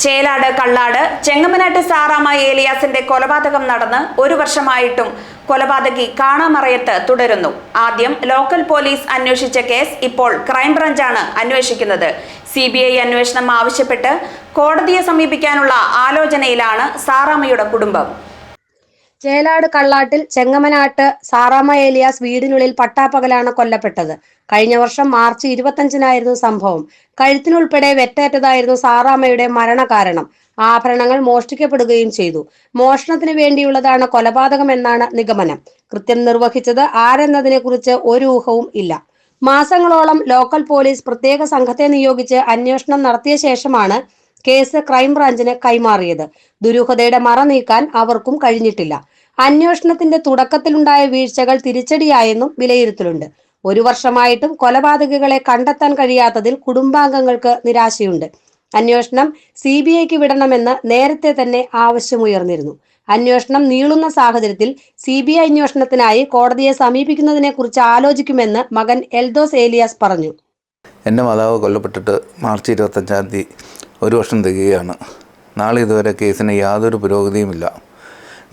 ചേലാട് കള്ളാട് ചെങ്ങമനാട്ട് സാറാമ ഏലിയാസിന്റെ കൊലപാതകം നടന്ന് ഒരു വർഷമായിട്ടും കൊലപാതകി കാണാമറയത്ത് തുടരുന്നു. ആദ്യം ലോക്കൽ പോലീസ് അന്വേഷിച്ച കേസ് ഇപ്പോൾ ക്രൈംബ്രാഞ്ചാണ് അന്വേഷിക്കുന്നത്. CBI അന്വേഷണം ആവശ്യപ്പെട്ട് കോടതിയെ സമീപിക്കാനുള്ള ആലോചനയിലാണ് സാറാമയുടെ കുടുംബം. ചേലാട് കള്ളാട്ടിൽ ചെങ്ങമനാട്ട് സാറാമ ഏലിയാസ് വീടിനുള്ളിൽ പട്ടാപ്പകലാണ് കൊല്ലപ്പെട്ടത്. കഴിഞ്ഞ വർഷം മാർച്ച് 25-നായിരുന്നു സംഭവം. കഴുത്തിനുൾപ്പെടെ വെട്ടേറ്റതായിരുന്നു സാറാമയുടെ മരണകാരണം. ആഭരണങ്ങൾ മോഷ്ടിക്കപ്പെടുകയും ചെയ്തു. മോഷണത്തിന് വേണ്ടിയുള്ളതാണ് കൊലപാതകമെന്നാണ് നിഗമനം. കൃത്യം നിർവഹിച്ചത് ആരെന്നതിനെ കുറിച്ച് ഒരു ഊഹവും ഇല്ല. മാസങ്ങളോളം ലോക്കൽ പോലീസ് പ്രത്യേക സംഘത്തെ നിയോഗിച്ച് അന്വേഷണം നടത്തിയ ശേഷമാണ് കേസ് ക്രൈംബ്രാഞ്ചിന് കൈമാറിയത്. ദുരൂഹതയുടെ മറ നീക്കാൻ അവർക്കും കഴിഞ്ഞിട്ടില്ല. അന്വേഷണത്തിന്റെ തുടക്കത്തിലുണ്ടായ വീഴ്ചകൾ തിരിച്ചടിയായെന്നും വിലയിരുത്തലുണ്ട്. ഒരു വർഷമായിട്ടും കൊലപാതകികളെ കണ്ടെത്താൻ കഴിയാത്തതിൽ കുടുംബാംഗങ്ങൾക്ക് നിരാശയുണ്ട്. അന്വേഷണം CBIക്ക് വിടണമെന്ന് നേരത്തെ തന്നെ ആവശ്യമുയർന്നിരുന്നു. അന്വേഷണം നീളുന്ന സാഹചര്യത്തിൽ CBI അന്വേഷണത്തിനായി കോടതിയെ സമീപിക്കുന്നതിനെ കുറിച്ച് ആലോചിക്കുമെന്ന് മകൻ എൽദോസ് ഏലിയാസ് പറഞ്ഞു. എൻ്റെ മാതാവ് കൊല്ലപ്പെട്ടിട്ട് മാർച്ച് 25-ാം തീയതി ഒരു വർഷം തികയാണ്. നാളെ ഇതുവരെ കേസിന് യാതൊരു പുരോഗതിയുമില്ല.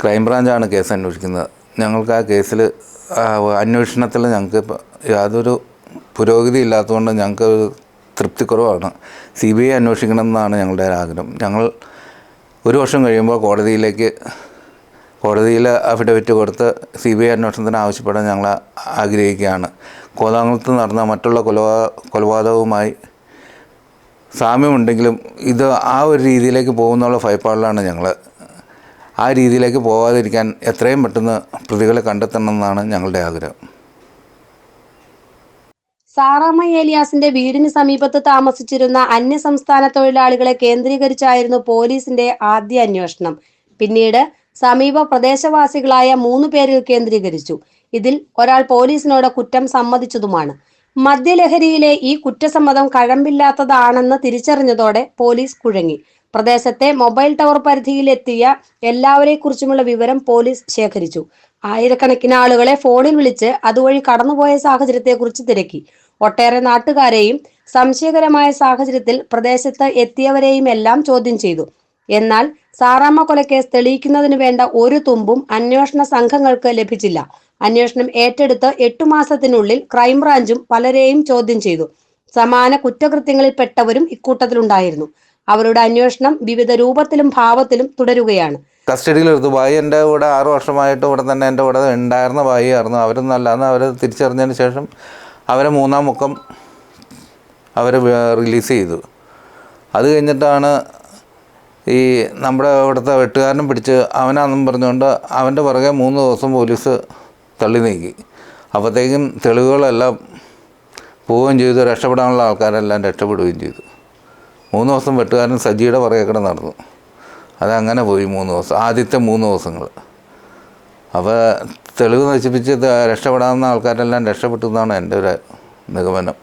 ക്രൈംബ്രാഞ്ചാണ് കേസ് അന്വേഷിക്കുന്നത്. ഞങ്ങൾക്ക് ആ കേസിൽ അന്വേഷണത്തിൽ ഞങ്ങൾക്ക് യാതൊരു പുരോഗതി ഇല്ലാത്തതുകൊണ്ട് ഞങ്ങൾക്ക് തൃപ്തിക്കുറവാണ്. CBI അന്വേഷിക്കണമെന്നാണ് ഞങ്ങളുടെ ആഗ്രഹം. ഞങ്ങൾ ഒരു വർഷം കഴിയുമ്പോൾ കോടതിയിൽ അഫിഡവിറ്റ് കൊടുത്ത് CBI അന്വേഷണത്തിന് ആവശ്യപ്പെടാൻ ഞങ്ങൾ ആഗ്രഹിക്കുകയാണ്. കോതാങ്കുളത്ത് നടന്ന മറ്റുള്ള കൊലപാതകവുമായി സാമ്യമുണ്ടെങ്കിലും ഇത് ആ ഒരു രീതിയിലേക്ക് പോകുന്നുള്ള ഭയപ്പാടിലാണ് ഞങ്ങൾ. ആ രീതിയിലേക്ക് പോകാതിരിക്കാൻ എത്രയും പെട്ടെന്ന് പ്രതികളെ കണ്ടെത്തണമെന്നാണ് ഞങ്ങളുടെ ആഗ്രഹം. സാറാമ ഏലിയാസിന്റെ വീടിന് സമീപത്ത് താമസിച്ചിരുന്ന അന്യസംസ്ഥാന തൊഴിലാളികളെ കേന്ദ്രീകരിച്ചായിരുന്നു പോലീസിന്റെ ആദ്യ അന്വേഷണം. പിന്നീട് സമീപ പ്രദേശവാസികളായ 3 പേരിൽ കേന്ദ്രീകരിച്ചു. ഇതിൽ ഒരാൾ പോലീസിനോട് കുറ്റം സമ്മതിച്ചതുമാണ്. മദ്യലഹരിയിലെ ഈ കുറ്റസമ്മതം കഴമ്പില്ലാത്തതാണെന്ന് തിരിച്ചറിഞ്ഞതോടെ പോലീസ് കുഴങ്ങി. പ്രദേശത്തെ മൊബൈൽ ടവർ പരിധിയിലെത്തിയ എല്ലാവരെക്കുറിച്ചുമുള്ള വിവരം പോലീസ് ശേഖരിച്ചു. ആയിരക്കണക്കിന് ആളുകളെ ഫോണിൽ വിളിച്ച് അതുവഴി കടന്നുപോയ സാഹചര്യത്തെക്കുറിച്ച് തിരക്കി. ഒട്ടേറെ നാട്ടുകാരെയും സംശയകരമായ സാഹചര്യത്തിൽ പ്രദേശത്ത് എത്തിയവരെയും എല്ലാം ചോദ്യം ചെയ്തു. എന്നാൽ സാറാമ കൊലക്കേസ് തെളിയിക്കുന്നതിന് വേണ്ട ഒരു തുമ്പും അന്വേഷണ സംഘങ്ങൾക്ക് ലഭിച്ചില്ല. അന്വേഷണം ഏറ്റെടുത്ത് 8 മാസത്തിനുള്ളിൽ ക്രൈംബ്രാഞ്ചും പലരെയും ചോദ്യം ചെയ്തു. സമാന കുറ്റകൃത്യങ്ങളിൽപ്പെട്ടവരും ഇക്കൂട്ടത്തിലുണ്ടായിരുന്നു. അവരുടെ അന്വേഷണം വിവിധ രൂപത്തിലും ഭാവത്തിലും തുടരുകയാണ്. കസ്റ്റഡിയിലെടുത്തു. ഭായി എൻ്റെ കൂടെ 6 വർഷമായിട്ട് ഇവിടെ തന്നെ എൻ്റെ കൂടെ ഉണ്ടായിരുന്ന ഭായിയായിരുന്നു. അവരൊന്നല്ലാന്ന് അവർ തിരിച്ചറിഞ്ഞതിന് ശേഷം അവരെ 3-ാം മുക്കം അവർ റിലീസ് ചെയ്തു. അത് കഴിഞ്ഞിട്ടാണ് ഈ നമ്മുടെ ഇവിടുത്തെ വെട്ടുകാരനും പിടിച്ച് അവനാണെന്നും പറഞ്ഞുകൊണ്ട് അവൻ്റെ പുറകെ 3 ദിവസം പോലീസ് തള്ളി നീക്കി. അപ്പോഴത്തേക്കും തെളിവുകളെല്ലാം പോവുകയും ചെയ്തു. രക്ഷപ്പെടാനുള്ള ആൾക്കാരെല്ലാം രക്ഷപ്പെടുകയും ചെയ്തു. 3 ദിവസം വെട്ടുകാരൻ സജിയുടെ പുറകെ കൂടെ നടന്നു. അതങ്ങനെ പോയി 3 ദിവസം, ആദ്യത്തെ 3 ദിവസങ്ങൾ. അപ്പോൾ തെളിവ് നശിപ്പിച്ച് രക്ഷപ്പെടാവുന്ന ആൾക്കാരെല്ലാം രക്ഷപ്പെട്ടു എന്നാണ് എൻ്റെ ഒരു നിഗമനം.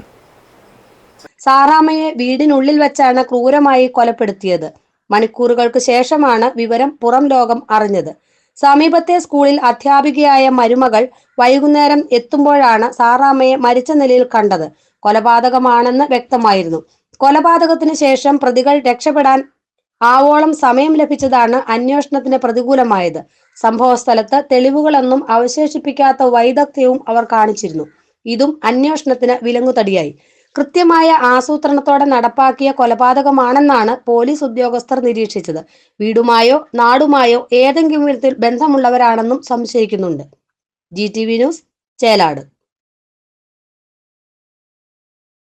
സാറാമയെ വീടിനുള്ളിൽ വെച്ചാണ് ക്രൂരമായി കൊലപ്പെടുത്തിയത്. മണിക്കൂറുകൾക്ക് ശേഷമാണ് വിവരം പുറം ലോകം അറിഞ്ഞത്. സമീപത്തെ സ്കൂളിൽ അധ്യാപികയായ മരുമകൾ വൈകുന്നേരം എത്തുമ്പോഴാണ് സാറാമയെ മരിച്ച നിലയിൽ കണ്ടത്. കൊലപാതകമാണെന്ന് വ്യക്തമായിരുന്നു. കൊലപാതകത്തിന് ശേഷം പ്രതികൾ രക്ഷപ്പെടാൻ ആവോളം സമയം ലഭിച്ചതാണ് അന്വേഷണത്തിന് പ്രതികൂലമായത്. സംഭവ സ്ഥലത്ത് തെളിവുകളൊന്നും അവശേഷിപ്പിക്കാത്ത വൈദഗ്ധ്യവും അവർ കാണിച്ചിരുന്നു. ഇതും അന്വേഷണത്തിന് വിലങ്ങുതടിയായി. കൃത്യമായ ആസൂത്രണത്തോടെ നടപ്പാക്കിയ കൊലപാതകമാണെന്നാണ് പോലീസ് ഉദ്യോഗസ്ഥർ നിരീക്ഷിച്ചത്. വീടുമായോ നാടുമായോ ഏതെങ്കിലും വിധത്തിൽ ബന്ധമുള്ളവരാണെന്നും സംശയിക്കുന്നുണ്ട്. GTV news, Chelad.